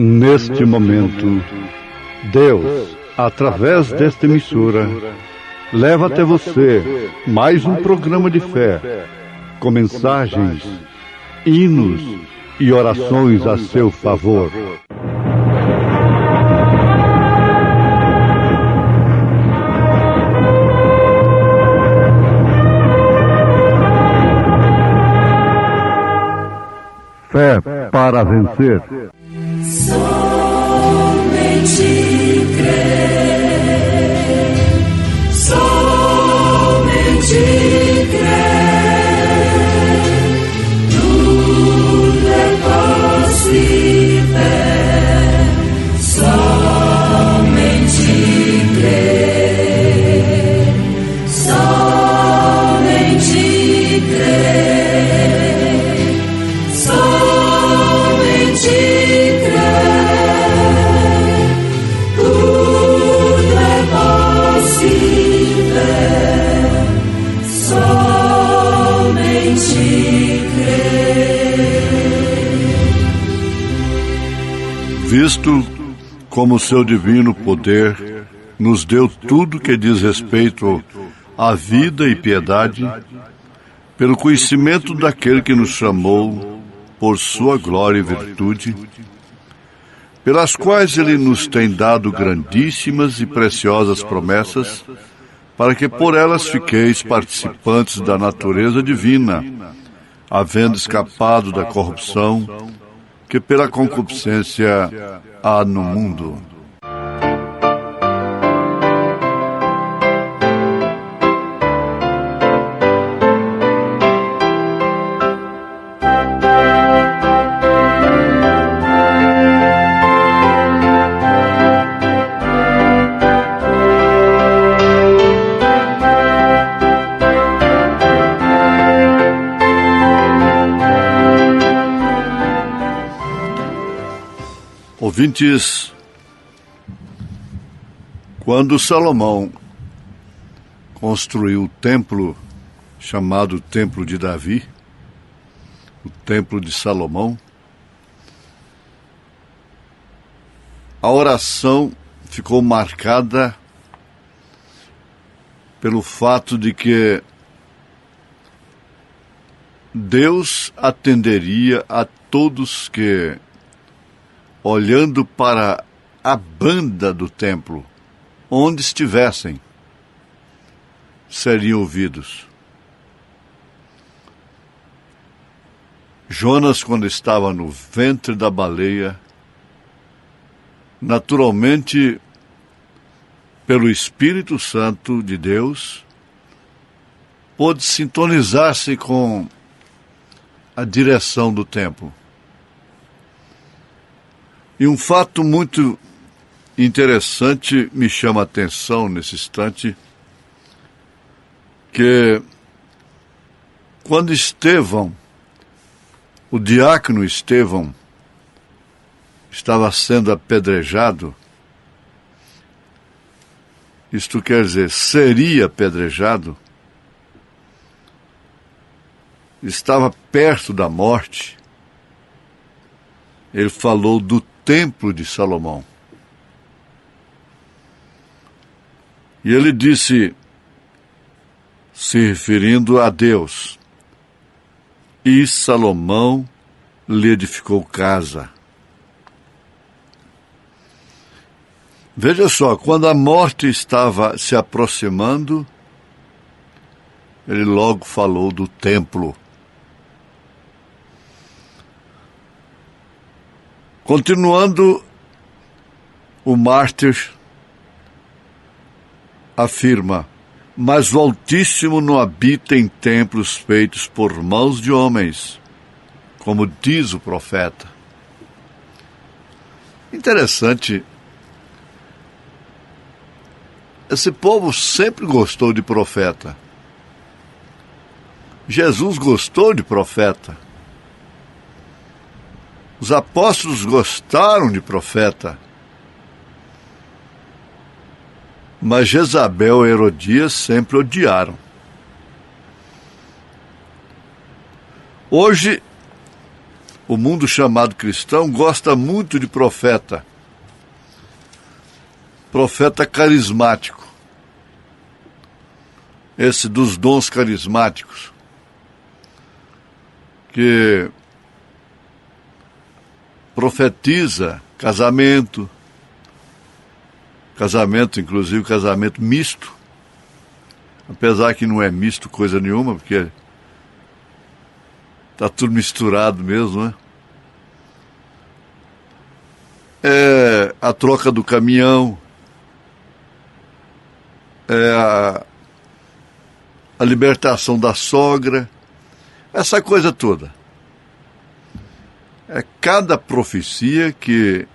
Neste momento, Deus, através desta emissora, leva até você mais um programa de fé, com mensagens, hinos e orações a seu favor. Fé para vencer. Somente crer, somente crer, tudo é possível, somente crer, somente crer, somente visto como seu divino poder nos deu tudo que diz respeito à vida e piedade, pelo conhecimento daquele que nos chamou por sua glória e virtude, pelas quais ele nos tem dado grandíssimas e preciosas promessas, para que por elas fiqueis participantes da natureza divina, havendo escapado da corrupção que pela concupiscência há no mundo. Ouvintes, quando Salomão construiu o templo chamado Templo de Davi, o Templo de Salomão, a oração ficou marcada pelo fato de que Deus atenderia a todos que, olhando para a banda do templo, onde estivessem, seriam ouvidos. Jonas, quando estava no ventre da baleia, naturalmente, pelo Espírito Santo de Deus, pôde sintonizar-se com a direção do templo. E um fato muito interessante me chama a atenção nesse instante, que quando Estevão, o diácono Estevão, estava sendo apedrejado, isto quer dizer, seria apedrejado, estava perto da morte, ele falou do Templo de Salomão. E ele disse, se referindo a Deus, e Salomão lhe edificou casa. Veja só, quando a morte estava se aproximando, ele logo falou do templo. Continuando, o mártir afirma, mas o Altíssimo não habita em templos feitos por mãos de homens, como diz o profeta. Interessante, esse povo sempre gostou de profeta. Jesus gostou de profeta. Os apóstolos gostaram de profeta, mas Jezabel e Herodias sempre odiaram. Hoje, o mundo chamado cristão gosta muito de profeta. Profeta carismático. Esse dos dons carismáticos. Que profetiza casamento, inclusive casamento misto, apesar que não é misto coisa nenhuma, porque está tudo misturado mesmo, né? É a troca do caminhão, é a libertação da sogra, essa coisa toda. É cada profecia que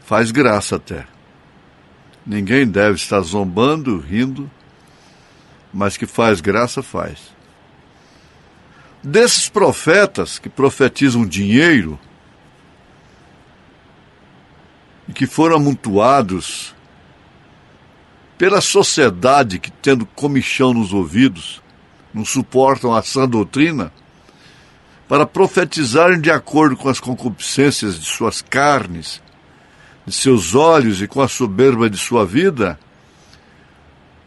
faz graça até. Ninguém deve estar zombando, rindo, mas que faz graça, faz. Desses profetas que profetizam dinheiro e que foram amontoados pela sociedade que, tendo comichão nos ouvidos, não suportam a sã doutrina, para profetizarem de acordo com as concupiscências de suas carnes, de seus olhos e com a soberba de sua vida,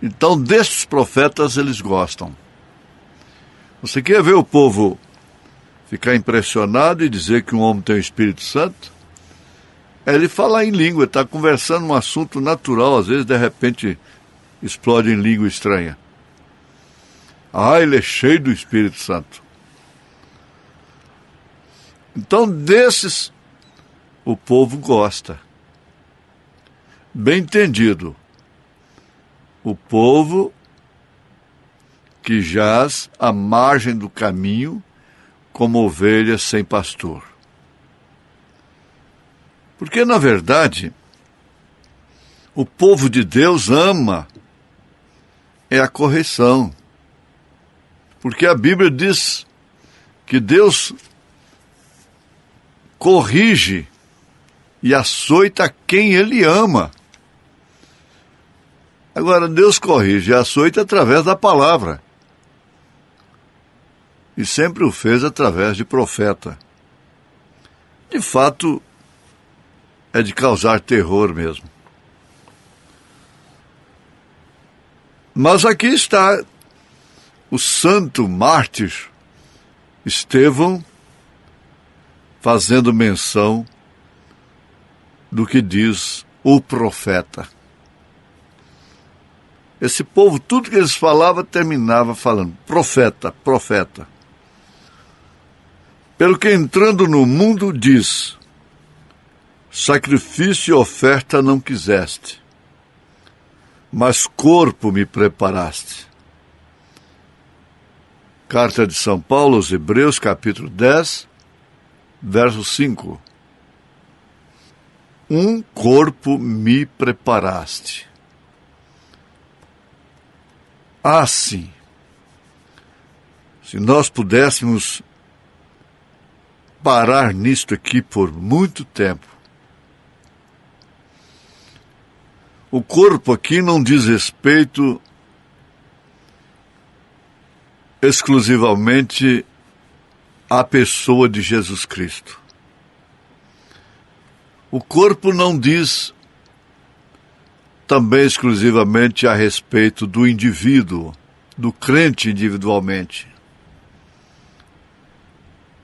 então destes profetas eles gostam. Você quer ver o povo ficar impressionado e dizer que um homem tem o Espírito Santo? É ele falar em língua, está conversando um assunto natural, às vezes de repente explode em língua estranha. Ah, ele é cheio do Espírito Santo. Então, desses, o povo gosta. Bem entendido. O povo que jaz à margem do caminho como ovelhas sem pastor. Porque, na verdade, o povo de Deus ama a correção. Porque a Bíblia diz que Deus corrige e açoita quem Ele ama. Agora, Deus corrige e açoita através da palavra. E sempre o fez através de profeta. De fato, é de causar terror mesmo. Mas aqui está o santo mártir Estevão fazendo menção do que diz o profeta. Esse povo, tudo que eles falavam, terminava falando profeta, profeta. Pelo que entrando no mundo diz, sacrifício e oferta não quiseste, mas corpo me preparaste. Carta de São Paulo aos Hebreus, capítulo 10, verso 5. Um corpo me preparaste. Assim, se nós pudéssemos parar nisto aqui por muito tempo. O corpo aqui não diz respeito exclusivamente à pessoa de Jesus Cristo. O corpo não diz também exclusivamente a respeito do indivíduo, do crente individualmente,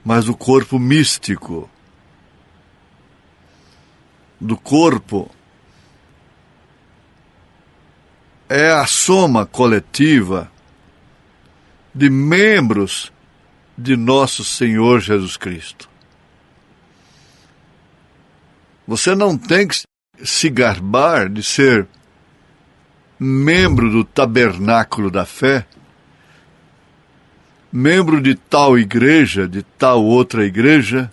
mas do corpo místico, do corpo é a soma coletiva de membros de nosso Senhor Jesus Cristo. Você não tem que se gabar de ser membro do tabernáculo da fé, membro de tal igreja, de tal outra igreja.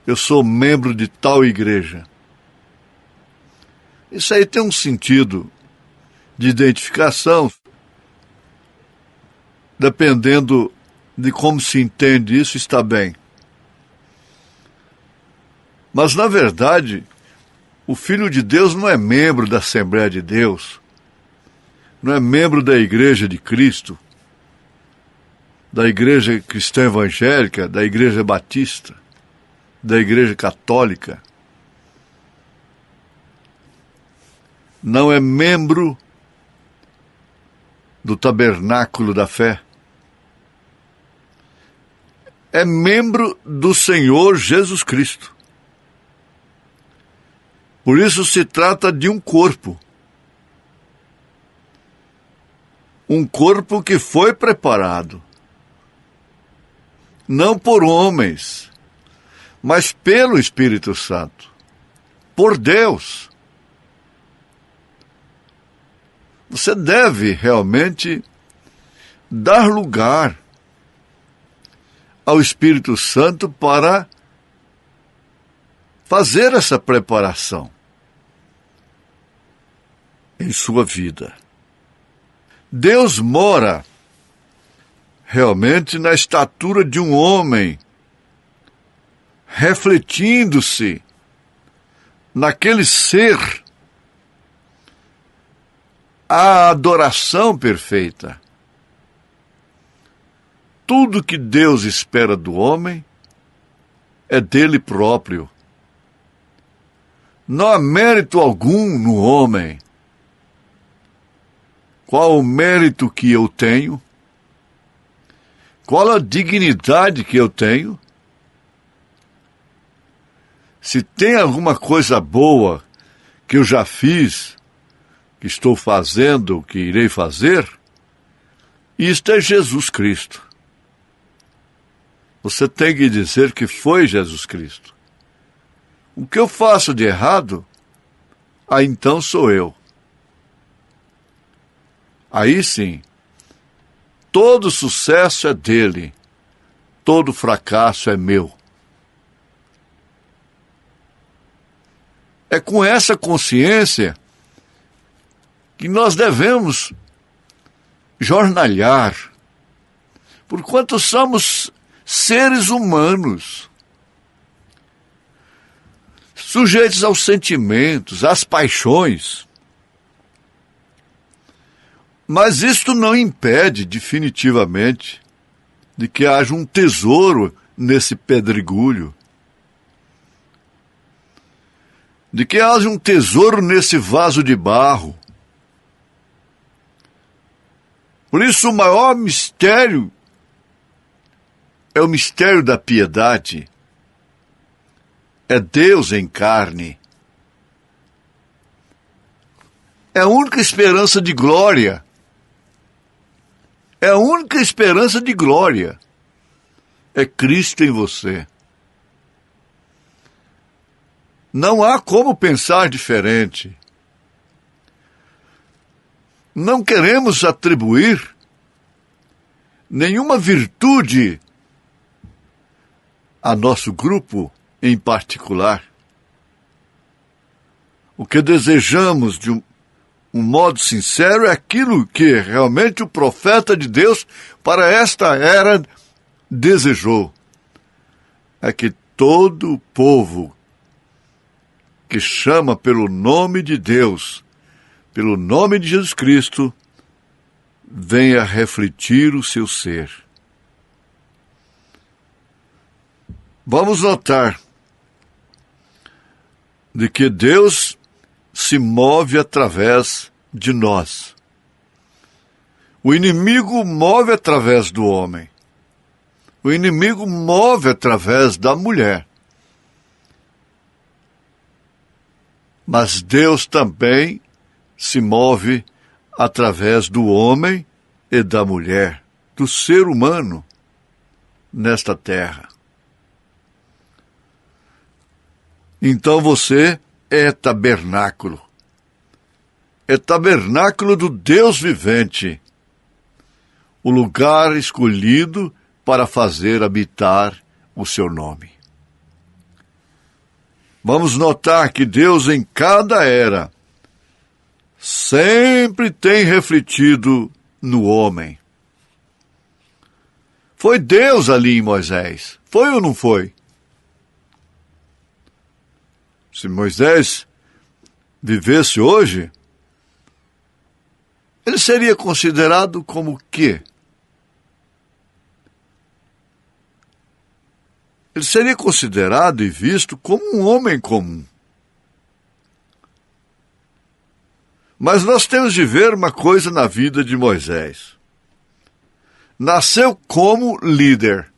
Eu sou membro de tal igreja. Isso aí tem um sentido de identificação, dependendo de como se entende isso, está bem. Mas, na verdade, o Filho de Deus não é membro da Assembleia de Deus, não é membro da Igreja de Cristo. da Igreja Cristã Evangélica, da Igreja Batista, da Igreja Católica. Não é membro do tabernáculo da fé. É membro do Senhor Jesus Cristo. Por isso se trata de um corpo. Um corpo que foi preparado, não por homens, mas pelo Espírito Santo, por Deus. Você deve realmente dar lugar ao Espírito Santo para fazer essa preparação em sua vida. Deus mora realmente na estatura de um homem, refletindo-se naquele ser, a adoração perfeita. Tudo que Deus espera do homem é dele próprio. Não há mérito algum no homem. Qual o mérito que eu tenho? Qual a dignidade que eu tenho? Se tem alguma coisa boa que eu já fiz, que estou fazendo, que irei fazer, isto é Jesus Cristo. Você tem que dizer que foi Jesus Cristo. O que eu faço de errado, então sou eu. Aí sim, todo sucesso é dele, todo fracasso é meu. É com essa consciência que nós devemos jornalhar, porquanto somos seres humanos, sujeitos aos sentimentos, às paixões. Mas isto não impede definitivamente de que haja um tesouro nesse pedregulho, de que haja um tesouro nesse vaso de barro. Por isso o maior mistério é o mistério da piedade. É Deus em carne. É a única esperança de glória. É a única esperança de glória. É Cristo em você. Não há como pensar diferente. Não queremos atribuir nenhuma virtude a nosso grupo em particular. O que desejamos de um modo sincero é aquilo que realmente o profeta de Deus para esta era desejou. É que todo o povo que chama pelo nome de Deus, pelo nome de Jesus Cristo, venha refletir o seu ser. Vamos notar de que Deus se move através de nós. O inimigo move através do homem. O inimigo move através da mulher. Mas Deus também se move através do homem e da mulher, do ser humano nesta terra. Então você é tabernáculo. É tabernáculo do Deus vivente, o lugar escolhido para fazer habitar o seu nome. Vamos notar que Deus em cada era sempre tem refletido no homem. Foi Deus ali em Moisés. Foi ou não foi? Se Moisés vivesse hoje, ele seria considerado como o quê? ele seria considerado e visto como um homem comum. Mas nós temos de ver uma coisa na vida de Moisés. Nasceu como líder,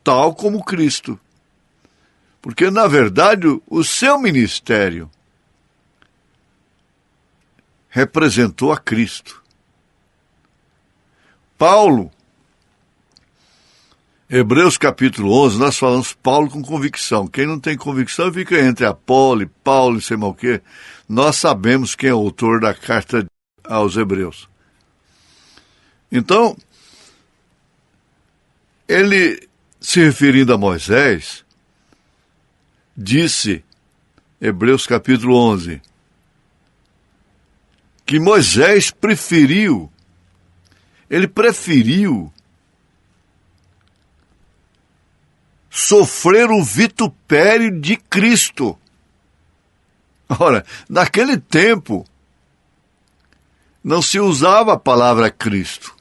tal como Cristo. Porque, na verdade, o seu ministério representou a Cristo. Paulo, Hebreus capítulo 11, nós falamos Paulo com convicção. Quem não tem convicção fica entre Apolo e Paulo e sei mal o quê. Nós sabemos quem é o autor da carta aos Hebreus. Então, ele, se referindo a Moisés, disse, Hebreus capítulo 11, que Moisés preferiu sofrer o vitupério de Cristo. Ora, naquele tempo, não se usava a palavra Cristo.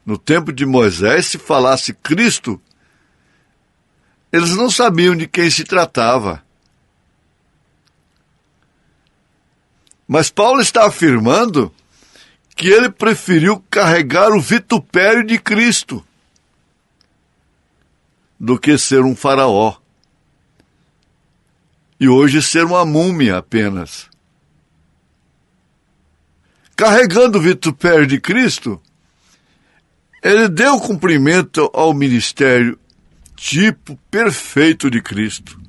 No tempo de Moisés, se falasse Cristo, eles não sabiam de quem se tratava. Mas Paulo está afirmando que ele preferiu carregar o vitupério de Cristo do que ser um faraó. E hoje ser uma múmia apenas. Carregando o vitupério de Cristo, ele deu cumprimento ao ministério tipo perfeito de Cristo.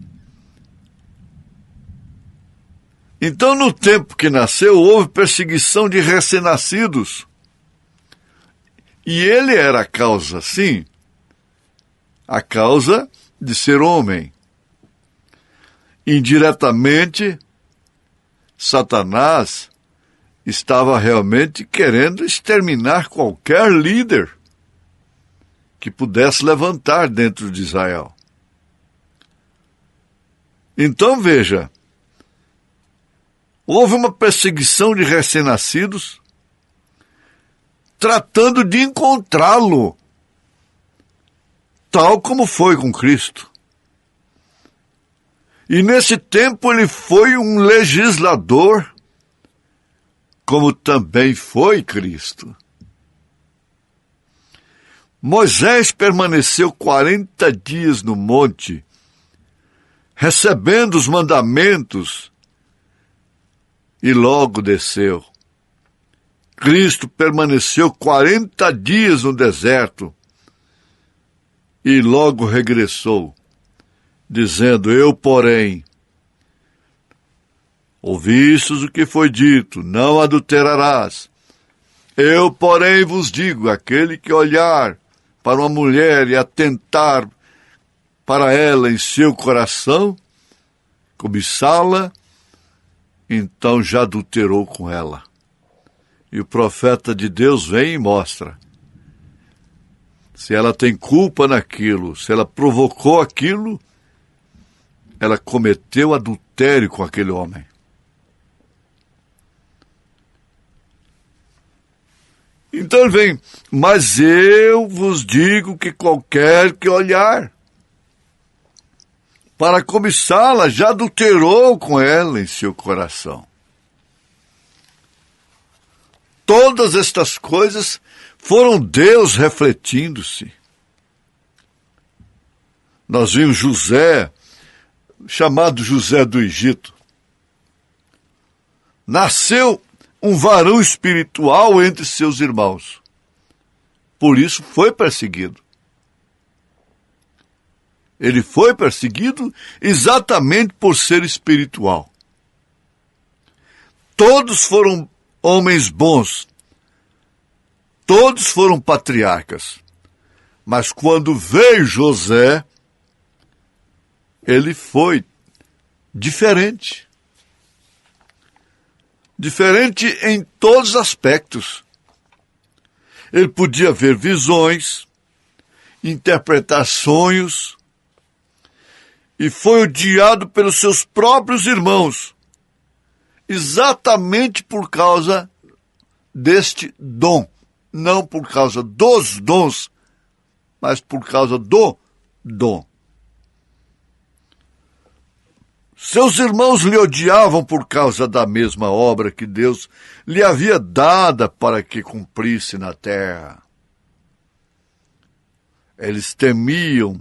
Então, no tempo que nasceu, houve perseguição de recém-nascidos. E ele era a causa, sim, a causa de ser homem. Indiretamente, Satanás estava realmente querendo exterminar qualquer líder que pudesse levantar dentro de Israel. Então, veja, houve uma perseguição de recém-nascidos, tratando de encontrá-lo, tal como foi com Cristo. E nesse tempo ele foi um legislador, como também foi Cristo. Moisés permaneceu 40 dias no monte, recebendo os mandamentos, e logo desceu. Cristo permaneceu 40 dias no deserto, e logo regressou, dizendo, eu, porém, ouvistes o que foi dito, não adulterarás. Eu, porém, vos digo, aquele que olhar para uma mulher e atentar para ela em seu coração, cobiçá-la, então já adulterou com ela. E o profeta de Deus vem e mostra. Se ela tem culpa naquilo, se ela provocou aquilo, ela cometeu adultério com aquele homem. Então ele vem, mas eu vos digo que qualquer que olhar para cobiçá-la já adulterou com ela em seu coração. Todas estas coisas foram Deus refletindo-se. Nós vimos José, chamado José do Egito. Nasceu um varão espiritual entre seus irmãos. Por isso foi perseguido. Ele foi perseguido exatamente por ser espiritual. Todos foram homens bons. Todos foram patriarcas. Mas quando veio José, ele foi diferente. Diferente em todos os aspectos. Ele podia ver visões, interpretar sonhos, e foi odiado pelos seus próprios irmãos, exatamente por causa deste dom, não por causa dos dons, mas por causa do dom. Seus irmãos lhe odiavam por causa da mesma obra que Deus lhe havia dada para que cumprisse na terra. Eles temiam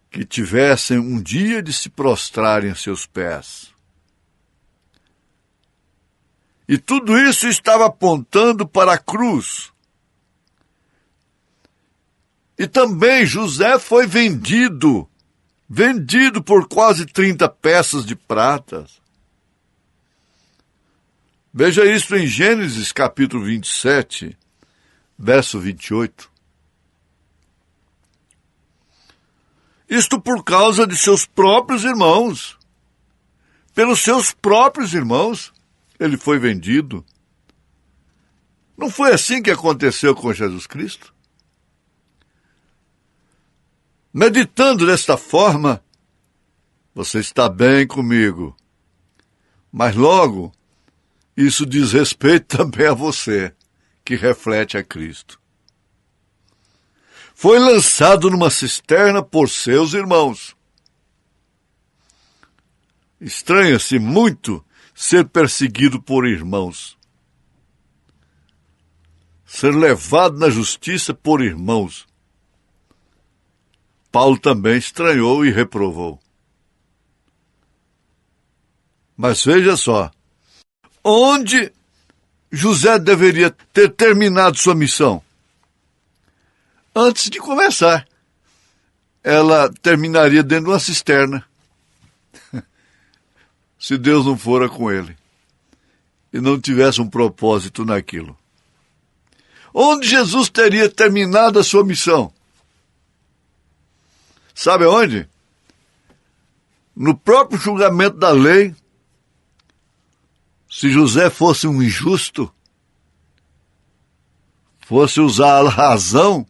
que tivessem um dia de se prostrarem a seus pés. E tudo isso estava apontando para a cruz. E também José foi vendido por quase 30 peças de prata. Veja isso em Gênesis capítulo 27, verso 28. Isto por causa de seus próprios irmãos. Pelos seus próprios irmãos, ele foi vendido. Não foi assim que aconteceu com Jesus Cristo? Meditando desta forma, você está bem comigo. Mas logo, isso diz respeito também a você, que reflete a Cristo. Foi lançado numa cisterna por seus irmãos. Estranha-se muito ser perseguido por irmãos. Ser levado na justiça por irmãos. Paulo também estranhou e reprovou. Mas veja só, onde José deveria ter terminado sua missão? Antes de começar, ela terminaria dentro de uma cisterna. Se Deus não fora com ele e não tivesse um propósito naquilo. Onde Jesus teria terminado a sua missão? Sabe onde? No próprio julgamento da lei. Se José fosse um injusto, fosse usar a razão,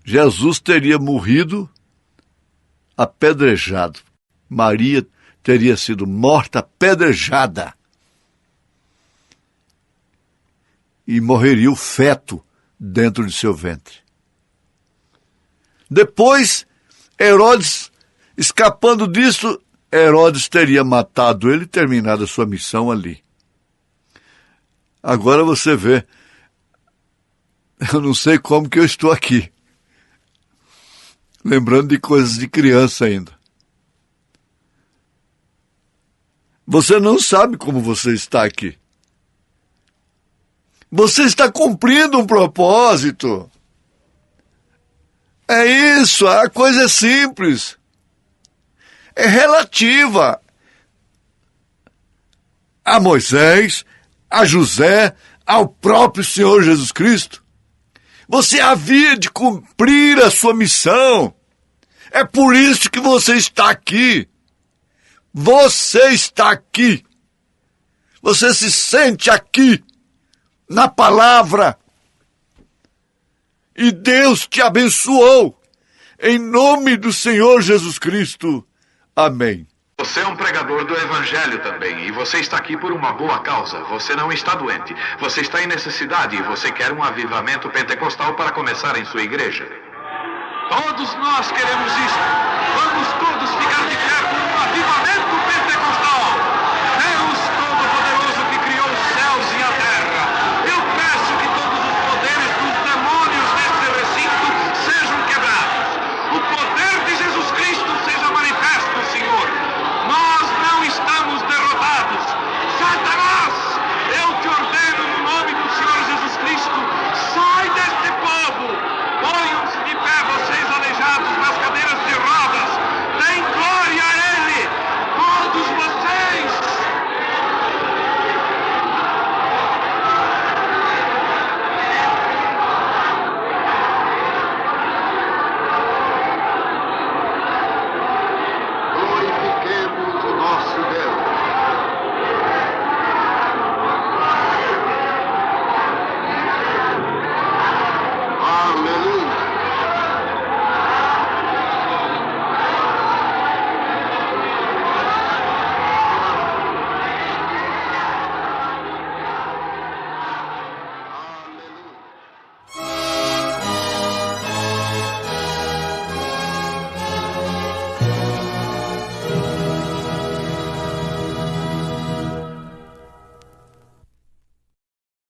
Jesus teria morrido apedrejado. Maria teria sido morta apedrejada. E morreria o feto dentro de seu ventre. Depois, Herodes, escapando disso, Herodes teria matado ele e terminado a sua missão ali. Agora você vê, eu não sei como que eu estou aqui. Lembrando de coisas de criança ainda. Você não sabe como você está aqui. Você está cumprindo um propósito. É isso, a coisa é simples. É relativa a Moisés, a José, ao próprio Senhor Jesus Cristo. Você havia de cumprir a sua missão. É por isso que você está aqui. Você está aqui. Você se sente aqui, na palavra. E Deus te abençoou. Em nome do Senhor Jesus Cristo. Amém. Você é um pregador do Evangelho também, e você está aqui por uma boa causa. Você não está doente, você está em necessidade e você quer um avivamento pentecostal para começar em sua igreja. Todos nós queremos isso.